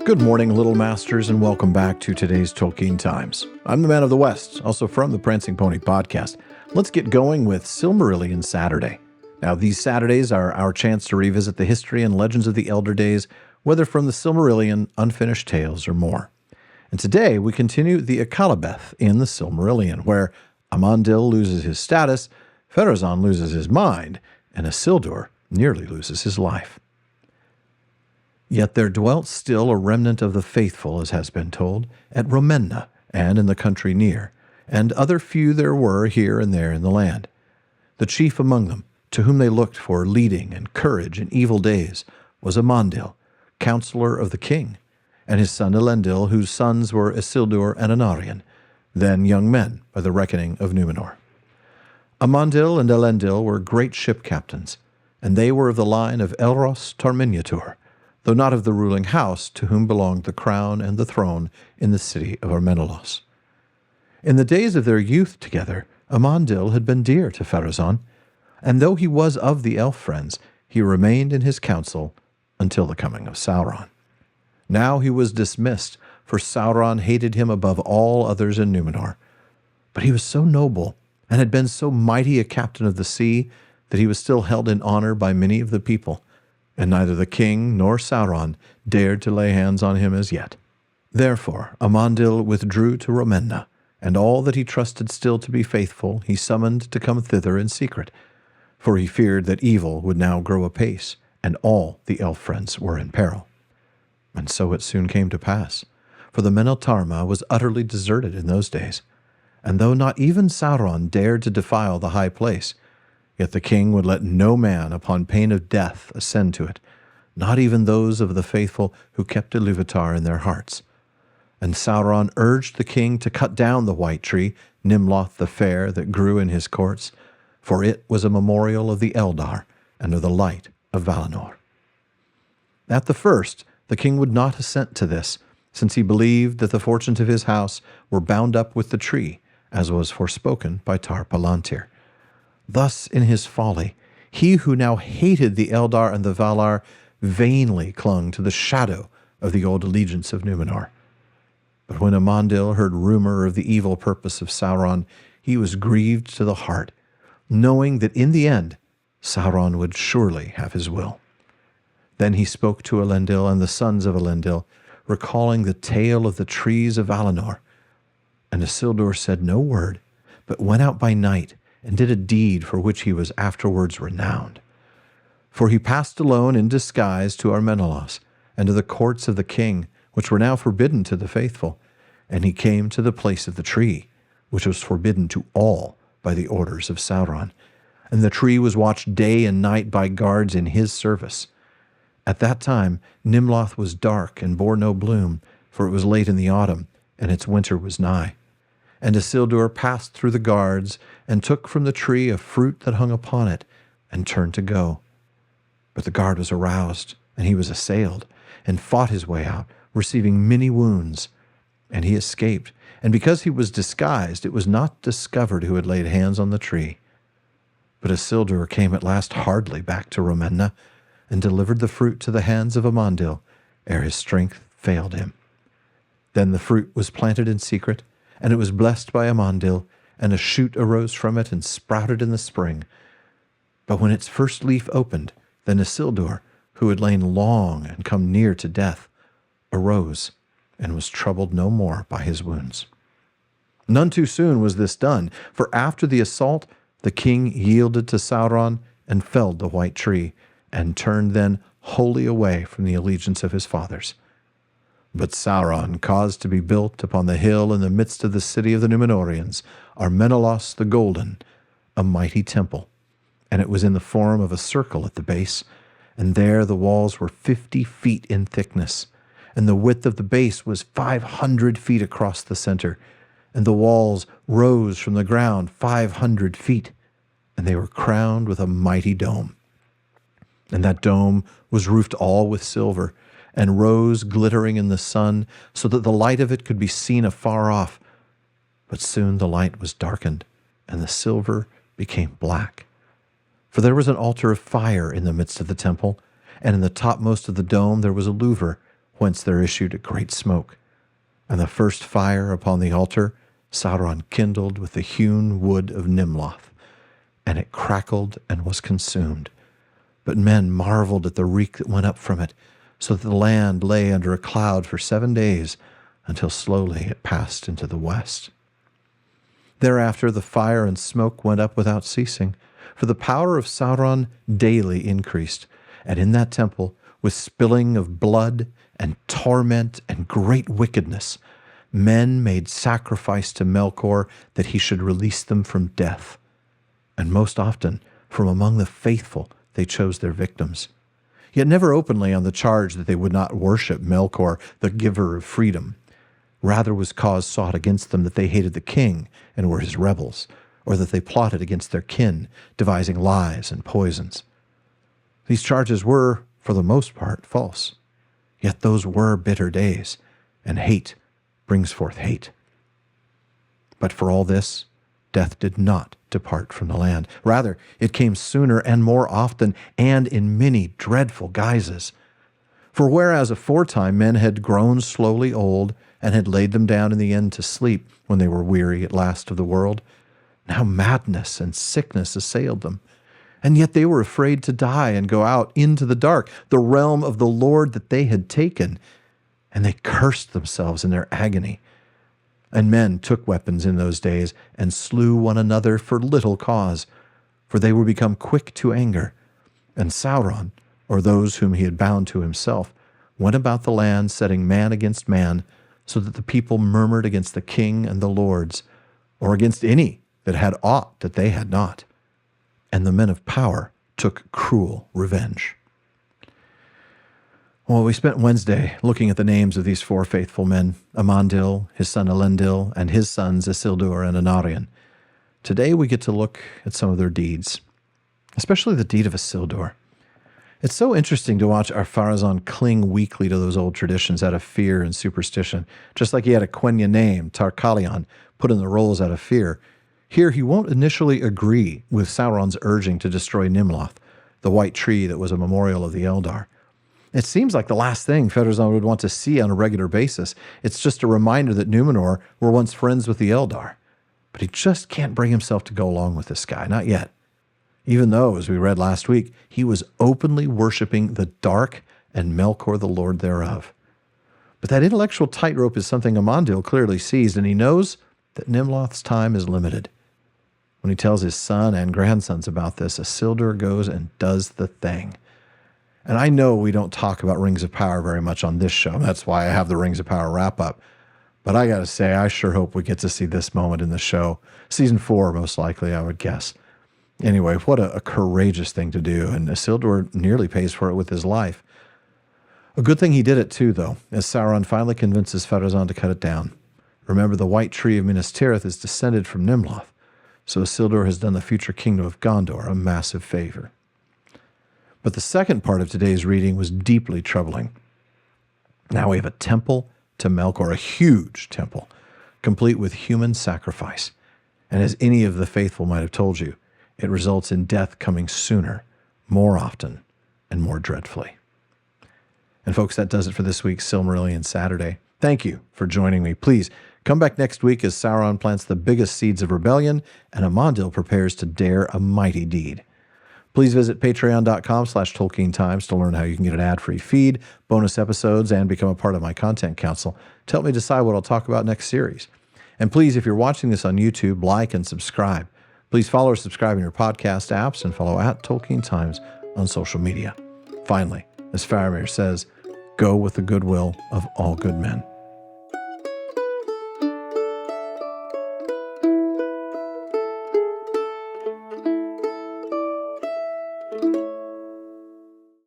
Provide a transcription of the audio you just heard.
Good morning, Little Masters, and welcome back to today's Tolkien Times. I'm the Man of the West, also from the Prancing Pony podcast. Let's get going with Silmarillion Saturday. Now, these Saturdays are our chance to revisit the history and legends of the Elder Days, whether from the Silmarillion, Unfinished Tales, or more. And today, we continue the Akallabeth in the Silmarillion, where Amandil loses his status, Ar-Pharazôn loses his mind, and Isildur nearly loses his life. Yet there dwelt still a remnant of the faithful, as has been told, at Romenna and in the country near, and other few there were here and there in the land. The chief among them, to whom they looked for leading and courage in evil days, was Amandil, counselor of the king, and his son Elendil, whose sons were Isildur and Anarion, then young men by the reckoning of Númenor. Amandil and Elendil were great ship captains, and they were of the line of Elros Tormentur, though not of the ruling house to whom belonged the crown and the throne in the city of Armenelos. In the days of their youth together, Amandil had been dear to Pharazôn, and though he was of the elf friends, he remained in his council until the coming of Sauron. Now he was dismissed, for Sauron hated him above all others in Númenor. But he was so noble, and had been so mighty a captain of the sea, that he was still held in honor by many of the people, and neither the king nor Sauron dared to lay hands on him as yet. Therefore Amandil withdrew to Romenna, and all that he trusted still to be faithful he summoned to come thither in secret, for he feared that evil would now grow apace, and all the elf friends were in peril. And so it soon came to pass, for the Meneltarma was utterly deserted in those days, and though not even Sauron dared to defile the high place, yet the king would let no man upon pain of death ascend to it, not even those of the faithful who kept Ilúvatar in their hearts. And Sauron urged the king to cut down the white tree, Nimloth the fair, that grew in his courts, for it was a memorial of the Eldar and of the light of Valinor. At the first, the king would not assent to this, since he believed that the fortunes of his house were bound up with the tree, as was forspoken by Tar-Palantir. Thus, in his folly, he who now hated the Eldar and the Valar vainly clung to the shadow of the old allegiance of Númenor. But when Amandil heard rumor of the evil purpose of Sauron, he was grieved to the heart, knowing that in the end Sauron would surely have his will. Then he spoke to Elendil and the sons of Elendil, recalling the tale of the trees of Valinor. And Isildur said no word, but went out by night and did a deed for which he was afterwards renowned. For he passed alone in disguise to Armenelos, and to the courts of the king, which were now forbidden to the faithful, and he came to the place of the tree, which was forbidden to all by the orders of Sauron, and the tree was watched day and night by guards in his service. At that time Nimloth was dark and bore no bloom, for it was late in the autumn, and its winter was nigh. And Isildur passed through the guards, and took from the tree a fruit that hung upon it, and turned to go. But the guard was aroused, and he was assailed, and fought his way out, receiving many wounds. And he escaped, and because he was disguised, it was not discovered who had laid hands on the tree. But Isildur came at last hardly back to Romenna, and delivered the fruit to the hands of Amandil, ere his strength failed him. Then the fruit was planted in secret, and it was blessed by Amandil, and a shoot arose from it and sprouted in the spring. But when its first leaf opened, then Isildur, who had lain long and come near to death, arose, and was troubled no more by his wounds. None too soon was this done, for after the assault the king yielded to Sauron and felled the white tree, and turned then wholly away from the allegiance of his fathers. But Sauron caused to be built upon the hill in the midst of the city of the Númenóreans, Armenelos the Golden, a mighty temple, and it was in the form of a circle at the base, and there the walls were 50 feet in thickness, and the width of the base was 500 feet across the center, and the walls rose from the ground 500 feet, and they were crowned with a mighty dome. And that dome was roofed all with silver, and rose glittering in the sun, so that the light of it could be seen afar off. But soon the light was darkened, and the silver became black. For there was an altar of fire in the midst of the temple, and in the topmost of the dome there was a louver, whence there issued a great smoke. And the first fire upon the altar Sauron kindled with the hewn wood of Nimloth, and it crackled and was consumed. But men marveled at the reek that went up from it, so that the land lay under a cloud for 7 days, until slowly it passed into the west. Thereafter the fire and smoke went up without ceasing, for the power of Sauron daily increased, and in that temple, with spilling of blood and torment and great wickedness, men made sacrifice to Melkor that he should release them from death. And most often, from among the faithful, they chose their victims. Yet never openly on the charge that they would not worship Melkor, the giver of freedom. Rather was cause sought against them that they hated the king and were his rebels, or that they plotted against their kin, devising lies and poisons. These charges were, for the most part, false. Yet those were bitter days, and hate brings forth hate. But for all this, death did not depart from the land. Rather, it came sooner and more often, and in many dreadful guises. For whereas aforetime men had grown slowly old, and had laid them down in the end to sleep when they were weary at last of the world, now madness and sickness assailed them. And yet they were afraid to die and go out into the dark, the realm of the Lord that they had taken. And they cursed themselves in their agony. And men took weapons in those days and slew one another for little cause, for they were become quick to anger. And Sauron, or those whom he had bound to himself, went about the land setting man against man, so that the people murmured against the king and the lords, or against any that had aught that they had not. And the men of power took cruel revenge. Well, we spent Wednesday looking at the names of these 4 faithful men, Amandil, his son Elendil, and his sons Isildur and Anarion. Today we get to look at some of their deeds, especially the deed of Isildur. It's so interesting to watch Ar-Pharazôn cling weakly to those old traditions out of fear and superstition, just like he had a Quenya name, Tar-Kalion, put in the rolls out of fear. Here he won't initially agree with Sauron's urging to destroy Nimloth, the white tree that was a memorial of the Eldar. It seems like the last thing Pharazôn would want to see on a regular basis. It's just a reminder that Númenor were once friends with the Eldar. But he just can't bring himself to go along with this guy, not yet. Even though, as we read last week, he was openly worshiping the dark and Melkor the Lord thereof. But that intellectual tightrope is something Amandil clearly sees, and he knows that Nimloth's time is limited. When he tells his son and grandsons about this, Isildur goes and does the thing. And I know we don't talk about Rings of Power very much on this show. That's why I have the Rings of Power wrap-up. But I got to say, I sure hope we get to see this moment in the show. Season 4, most likely, I would guess. Anyway, what a courageous thing to do, and Isildur nearly pays for it with his life. A good thing he did it too, though, as Sauron finally convinces Pharazôn to cut it down. Remember, the white tree of Minas Tirith is descended from Nimloth, so Isildur has done the future kingdom of Gondor a massive favor. But the second part of today's reading was deeply troubling. Now we have a temple to Melkor, a huge temple, complete with human sacrifice. And as any of the faithful might have told you, it results in death coming sooner, more often, and more dreadfully. And folks, that does it for this week's Silmarillion Saturday. Thank you for joining me. Please come back next week as Sauron plants the biggest seeds of rebellion and Amandil prepares to dare a mighty deed. Please visit patreon.com/Tolkien Times to learn how you can get an ad-free feed, bonus episodes, and become a part of my content council to help me decide what I'll talk about next series. And please, if you're watching this on YouTube, like and subscribe. Please follow or subscribe in your podcast apps and follow @Tolkien Times on social media. Finally, as Faramir says, go with the goodwill of all good men.